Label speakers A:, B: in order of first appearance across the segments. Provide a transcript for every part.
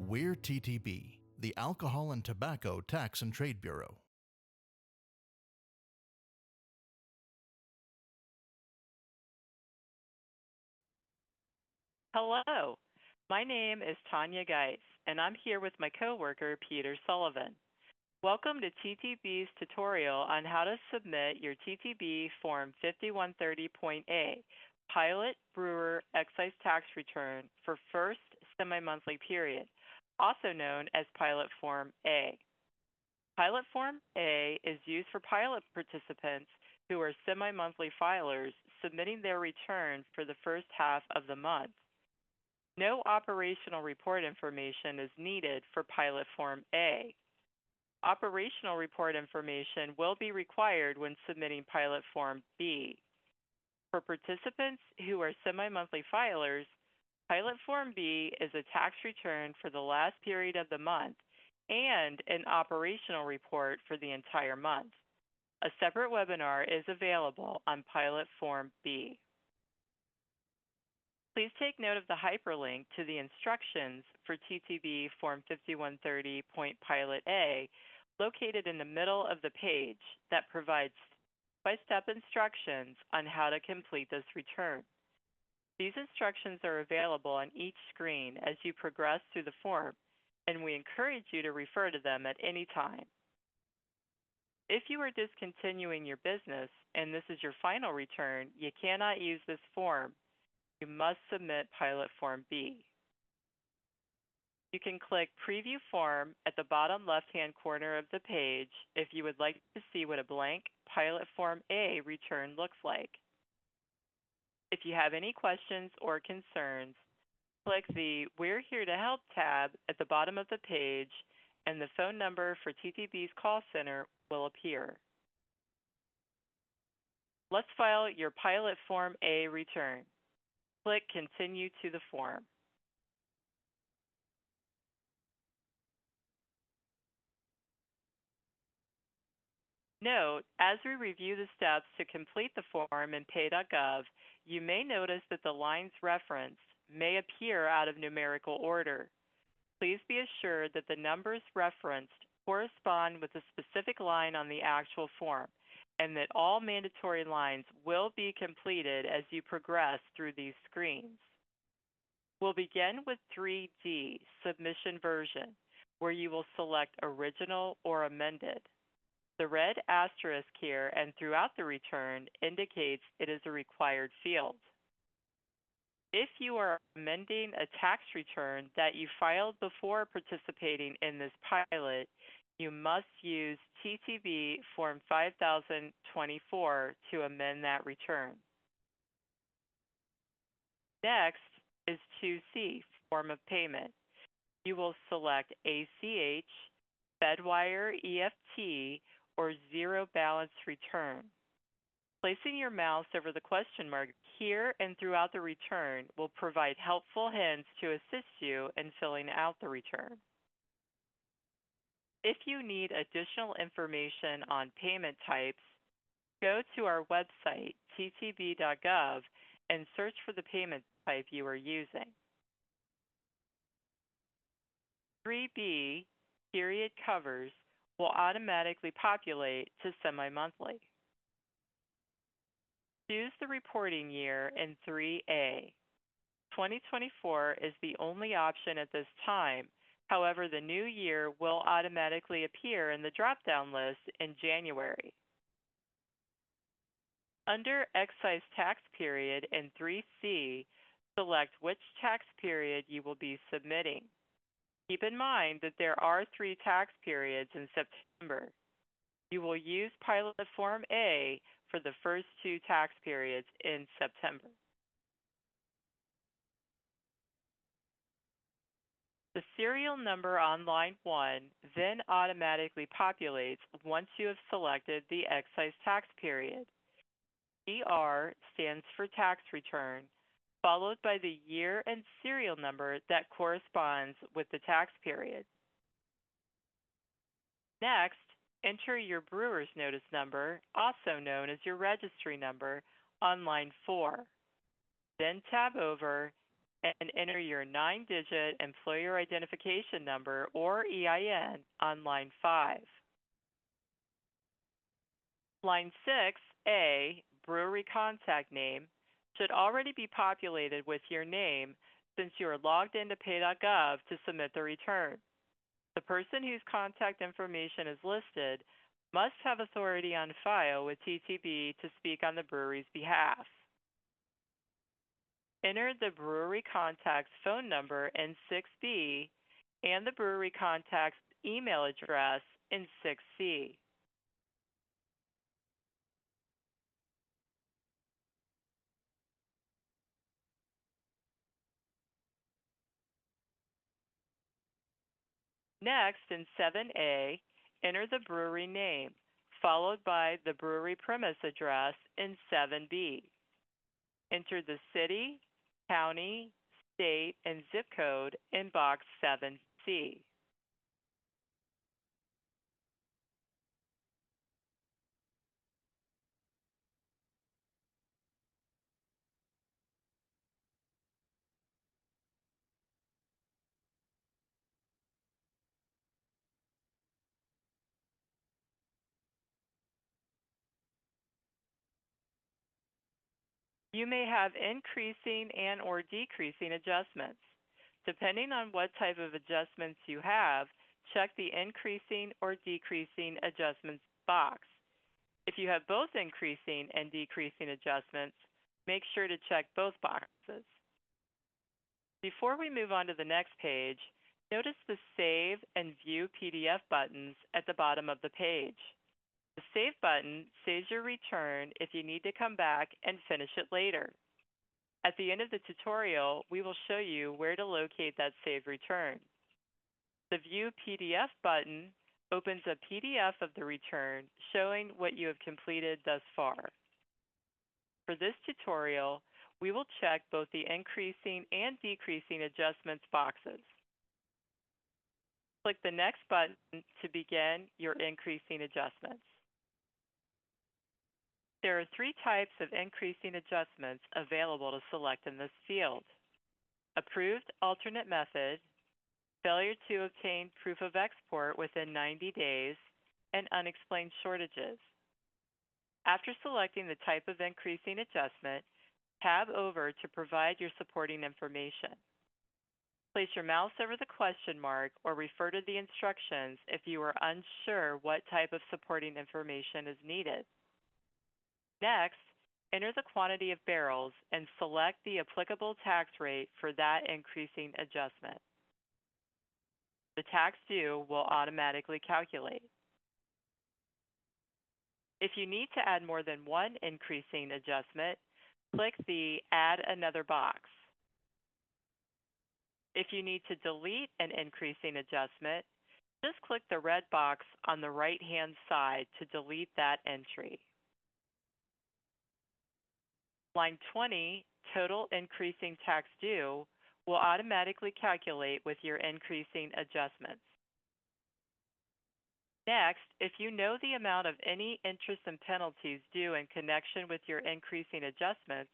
A: We're TTB, the Alcohol and Tobacco Tax and Trade Bureau.
B: Hello, my name is Tanya Geis, and I'm here with my coworker, Peter Sullivan. Welcome to TTB's tutorial on how to submit your TTB Form 5130.A, Pilot Brewer Excise Tax Return for First Semimonthly Period, also known as Pilot Form A. Pilot Form A is used for pilot participants who are semi-monthly filers submitting their return for the first half of the month. No operational report information is needed for Pilot Form A. Operational report information will be required when submitting Pilot Form B. For participants who are semi-monthly filers, Pilot Form B is a tax return for the last period of the month and an operational report for the entire month. A separate webinar is available on Pilot Form B. Please take note of the hyperlink to the instructions for TTB Form 5130.Pilot A located in the middle of the page that provides step-by-step instructions on how to complete this return. These instructions are available on each screen as you progress through the form, and we encourage you to refer to them at any time. If you are discontinuing your business and this is your final return, you cannot use this form. You must submit Pilot Form B. You can click Preview Form at the bottom left-hand corner of the page if you would like to see what a blank Pilot Form A return looks like. If you have any questions or concerns, click the We're Here to Help tab at the bottom of the page, and the phone number for TTB's call center will appear. Let's file your Pilot Form A return. Click Continue to the form. Note, as we review the steps to complete the form in pay.gov, you may notice that the lines referenced may appear out of numerical order. Please be assured that the numbers referenced correspond with the specific line on the actual form, and that all mandatory lines will be completed as you progress through these screens. We'll begin with 3D, Submission Version, where you will select Original or Amended. The red asterisk here and throughout the return indicates it is a required field. If you are amending a tax return that you filed before participating in this pilot, you must use TTB Form 5024 to amend that return. Next is 2C, Form of Payment. You will select ACH, Fedwire EFT, or Zero Balance Return. Placing your mouse over the question mark here and throughout the return will provide helpful hints to assist you in filling out the return. If you need additional information on payment types, go to our website, ttb.gov, and search for the payment type you are using. 3B, Period Covers, will automatically populate to semi-monthly. Choose the reporting year in 3A. 2024 is the only option at this time. However, the new year will automatically appear in the drop-down list in January. Under Excise Tax Period in 3C, select which tax period you will be submitting. Keep in mind that there are 3 tax periods in September. You will use Pilot Form A for the first 2 tax periods in September. The serial number on line 1 then automatically populates once you have selected the excise tax period. ER stands for tax return, followed by the year and serial number that corresponds with the tax period. Next, enter your brewer's notice number, also known as your registry number, on line 4. Then tab over and enter your 9-digit employer identification number or EIN on line 5. Line 6A, brewery contact name, should already be populated with your name since you are logged into pay.gov to submit the return. The person whose contact information is listed must have authority on file with TTB to speak on the brewery's behalf. Enter the brewery contact's phone number in 6B and the brewery contact's email address in 6C. Next, in 7A, enter the brewery name, followed by the brewery premise address in 7B. Enter the city, county, state, and zip code in box 7C. You may have increasing and or decreasing adjustments. Depending on what type of adjustments you have, check the increasing or decreasing adjustments box. If you have both increasing and decreasing adjustments, make sure to check both boxes. Before we move on to the next page, notice the Save and View PDF buttons at the bottom of the page. The Save button saves your return if you need to come back and finish it later. At the end of the tutorial, we will show you where to locate that saved return. The View PDF button opens a PDF of the return showing what you have completed thus far. For this tutorial, we will check both the increasing and decreasing adjustments boxes. Click the Next button to begin your increasing adjustments. There are 3 types of increasing adjustments available to select in this field: approved alternate method, failure to obtain proof of export within 90 days, and unexplained shortages. After selecting the type of increasing adjustment, tab over to provide your supporting information. Place your mouse over the question mark or refer to the instructions if you are unsure what type of supporting information is needed. Next, enter the quantity of barrels and select the applicable tax rate for that increasing adjustment. The tax due will automatically calculate. If you need to add more than one increasing adjustment, click the Add Another box. If you need to delete an increasing adjustment, just click the red box on the right-hand side to delete that entry. Line 20, Total Increasing Tax Due, will automatically calculate with your increasing adjustments. Next, if you know the amount of any interest and penalties due in connection with your increasing adjustments,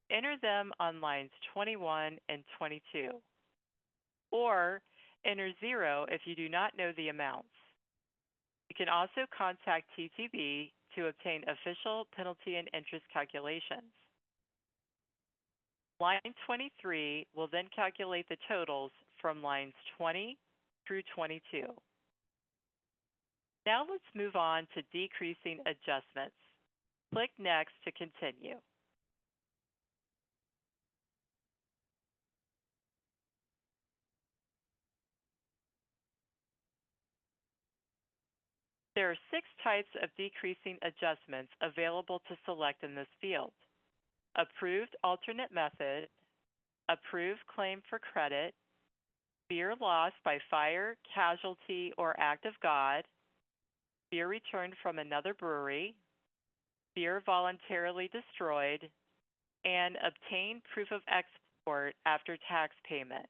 B: enter them on lines 21 and 22. Or enter 0 if you do not know the amounts. You can also contact TTB to obtain official penalty and interest calculations. Line 23 will then calculate the totals from lines 20 through 22. Now let's move on to decreasing adjustments. Click Next to continue. There are 6 types of decreasing adjustments available to select in this field: approved alternate method, approved claim for credit, beer lost by fire, casualty, or act of God, beer returned from another brewery, beer voluntarily destroyed, and obtain proof of export after tax payment.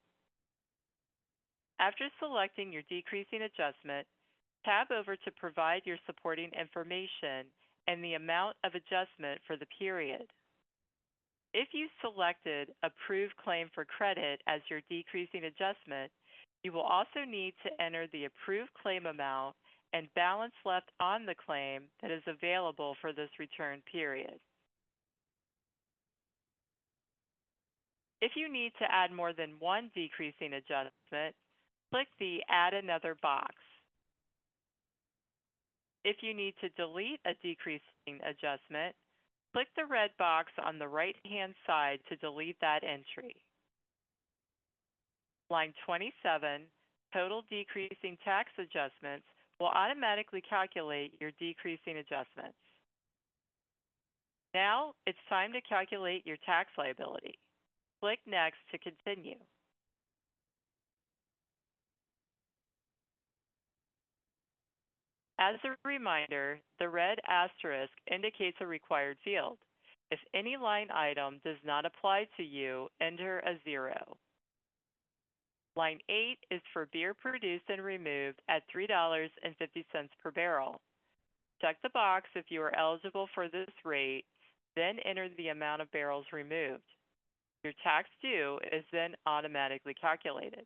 B: After selecting your decreasing adjustment, tab over to provide your supporting information and the amount of adjustment for the period. If you selected Approve Claim for Credit as your decreasing adjustment, you will also need to enter the approved claim amount and balance left on the claim that is available for this return period. If you need to add more than one decreasing adjustment, click the Add Another box. If you need to delete a decreasing adjustment, click the red box on the right-hand side to delete that entry. Line 27, Total Decreasing Tax Adjustments, will automatically calculate your decreasing adjustments. Now it's time to calculate your tax liability. Click Next to continue. As a reminder, the red asterisk indicates a required field. If any line item does not apply to you, enter a 0. Line 8 is for beer produced and removed at $3.50 per barrel. Check the box if you are eligible for this rate, then enter the amount of barrels removed. Your tax due is then automatically calculated.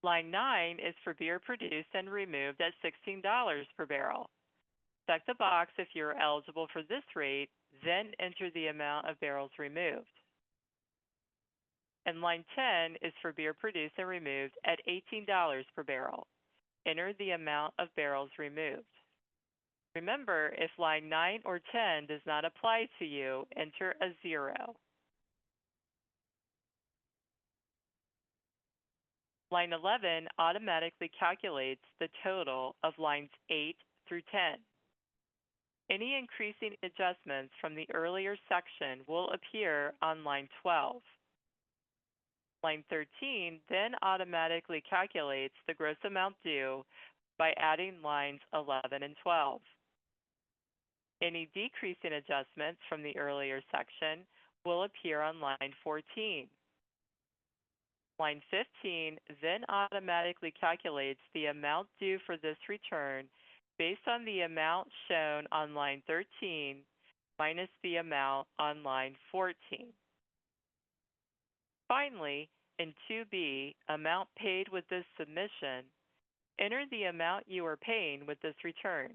B: Line 9 is for beer produced and removed at $16 per barrel. Check the box if you are eligible for this rate, then enter the amount of barrels removed. And line 10 is for beer produced and removed at $18 per barrel. Enter the amount of barrels removed. Remember, if line 9 or 10 does not apply to you, enter a 0. Line 11 automatically calculates the total of lines 8 through 10. Any increasing adjustments from the earlier section will appear on line 12. Line 13 then automatically calculates the gross amount due by adding lines 11 and 12. Any decreasing adjustments from the earlier section will appear on line 14. Line 15 then automatically calculates the amount due for this return based on the amount shown on line 13 minus the amount on line 14. Finally, in 2B, Amount Paid with this submission, enter the amount you are paying with this return.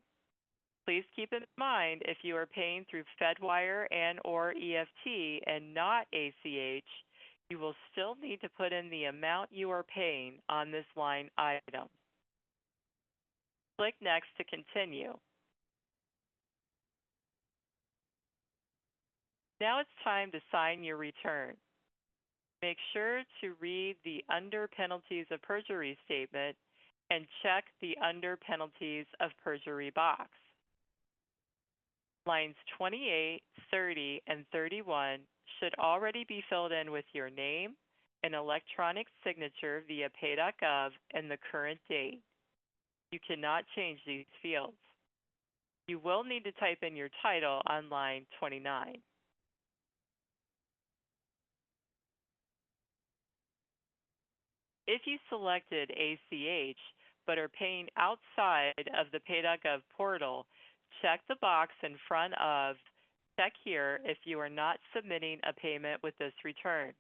B: Please keep in mind if you are paying through Fedwire and/or EFT and not ACH, you will still need to put in the amount you are paying on this line item. Click Next to continue. Now it's time to sign your return. Make sure to read the Under Penalties of Perjury statement and check the Under Penalties of Perjury box. Lines 28, 30, and 31 should already be filled in with your name, an electronic signature via pay.gov, and the current date. You cannot change these fields. You will need to type in your title on line 29. If you selected ACH but are paying outside of the pay.gov portal, check the box in front of Check Here if you are not submitting a payment with this return.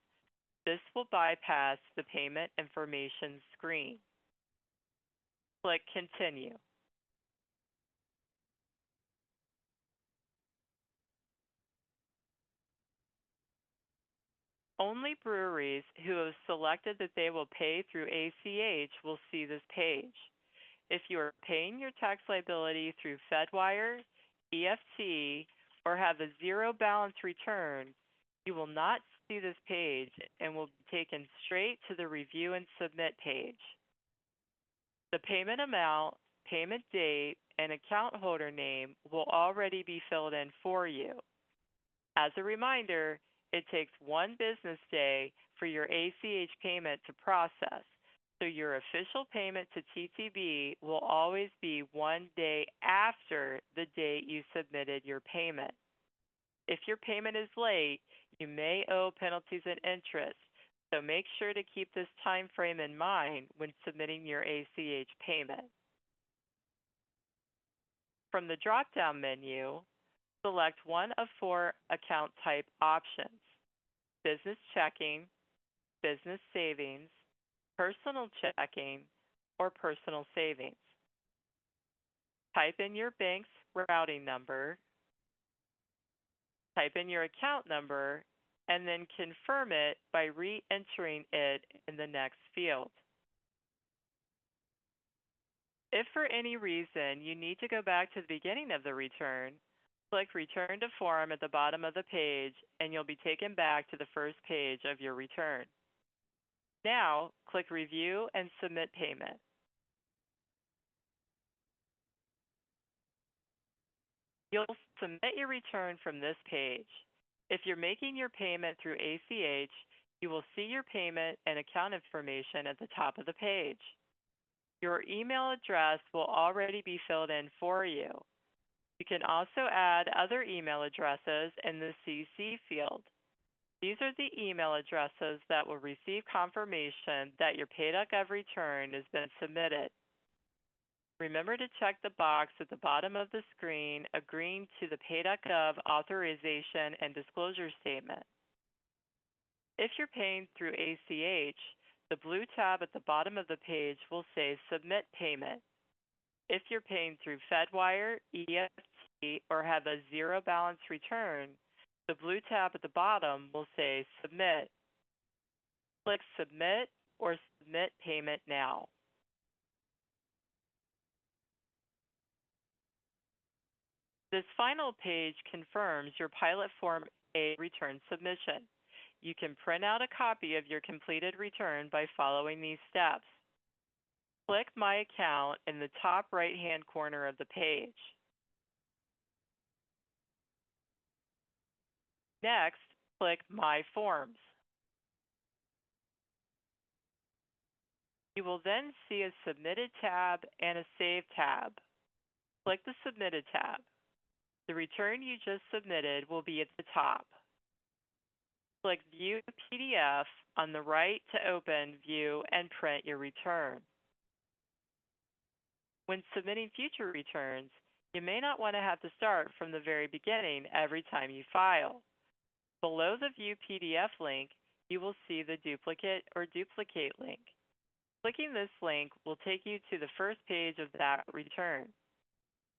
B: This will bypass the payment information screen. Click Continue. Only breweries who have selected that they will pay through ACH will see this page. If you are paying your tax liability through Fedwire, EFT, or have a zero balance return, you will not see this page and will be taken straight to the Review and Submit page. The payment amount, payment date, and account holder name will already be filled in for you. As a reminder, it takes one business day for your ACH payment to process, so your official payment to TTB will always be one day after the date you submitted your payment. If your payment is late, you may owe penalties and interest, so make sure to keep this time frame in mind when submitting your ACH payment. From the drop-down menu, Select one of 4 account type options: business checking, business savings, personal checking, or personal savings. Type in your bank's routing number, type in your account number, and then confirm it by re-entering it in the next field. If for any reason you need to go back to the beginning of the return, click Return to Form at the bottom of the page, and you'll be taken back to the first page of your return. Now, click Review and Submit Payment. You'll submit your return from this page. If you're making your payment through ACH, you will see your payment and account information at the top of the page. Your email address will already be filled in for you. You can also add other email addresses in the CC field. These are the email addresses that will receive confirmation that your Pay.gov return has been submitted. Remember to check the box at the bottom of the screen agreeing to the Pay.gov authorization and disclosure statement. If you're paying through ACH, the blue tab at the bottom of the page will say Submit Payment. If you're paying through Fedwire, EFT, or have a zero balance return, the blue tab at the bottom will say Submit. Click Submit or Submit Payment Now. This final page confirms your Pilot Form A return submission. You can print out a copy of your completed return by following these steps. Click My Account in the top right-hand corner of the page. Next, click My Forms. You will then see a Submitted tab and a Save tab. Click the Submitted tab. The return you just submitted will be at the top. Click View PDF on the right to open, view, and print your return. When submitting future returns, you may not want to have to start from the very beginning every time you file. Below the View PDF link, you will see the Duplicate or Duplicate link. Clicking this link will take you to the first page of that return.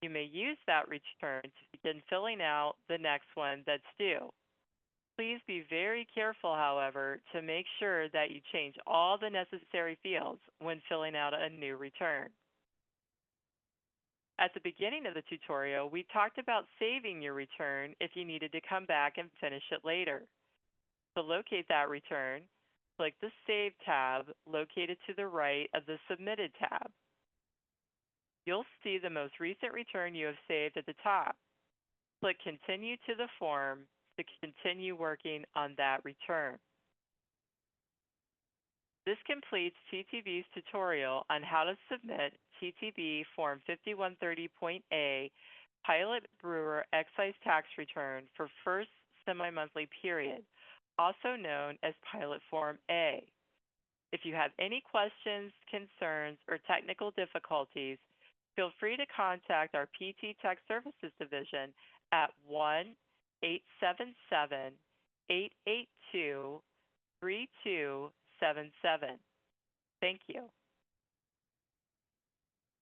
B: You may use that return to begin filling out the next one that's due. Please be very careful, however, to make sure that you change all the necessary fields when filling out a new return. At the beginning of the tutorial, we talked about saving your return if you needed to come back and finish it later. To locate that return, click the Save tab located to the right of the Submitted tab. You'll see the most recent return you have saved at the top. Click Continue to the form to continue working on that return. This completes TTB's tutorial on how to submit TTB Form 5130.A Pilot Brewer Excise Tax Return for First Semimonthly Period, also known as Pilot Form A. If you have any questions, concerns, or technical difficulties, feel free to contact our PT Tech Services Division at 1-877-882-3277. Thank you.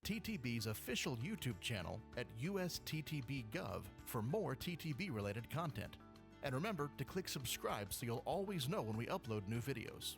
A: TTB's official YouTube channel at USTTB.gov for more TTB-related content. And remember to click subscribe so you'll always know when we upload new videos.